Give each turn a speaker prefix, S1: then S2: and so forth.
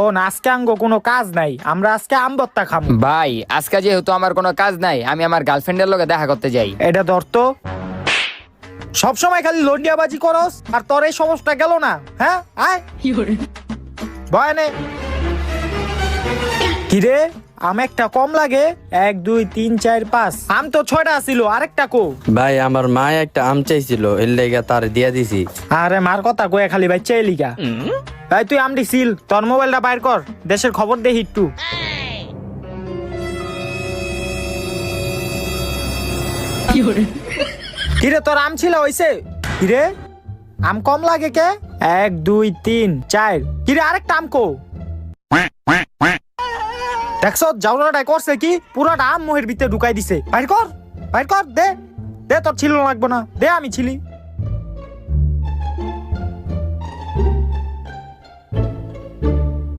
S1: ও না, আজকে আঙ্গো কোনো কাজ নাই, আমরা আজকে আম ভর্তা খাবো।
S2: ভাই আজকে যেহেতু আমার কোনো কাজ নাই, আমি আমার গার্লফ্রেন্ডের লগে দেখা করতে যাই।
S1: এটা ধর তো, সব সময় খালি লন্ডিয়াবাজি করস, আর তোর এই সমস্যা গেল না? হ্যাঁ, আয় বয়ানে। কিরে, আম একটা কম লাগে? 1 2 3 4 5, আম তো 6টা ছিল, আরেকটা কো?
S3: ভাই আমার মা একটা আম চাইছিল, এর লেগে তার দিয়া দিছি।
S1: আরে মার কথা কয়ে খালি বাচ্চা এলিকা। ভাই তুই আমটি সিল, তোর মোবাইলটা বাইর কর, দেশের খবর দেখি একটু। কিরে তোর আম ছিল হইছে? কিরে আম কম লাগে কে? 1 2 3 4, কিরে আরেকটা আম কো? দেখছো জাউরাটাই করছে কি, পুরাটা আম মোহের ভিতরে ঢুকাই দিছে। বাইর কর, বাইর কর, দে দে, তোর ছিল লাগবো না, দে আমি ছিলি।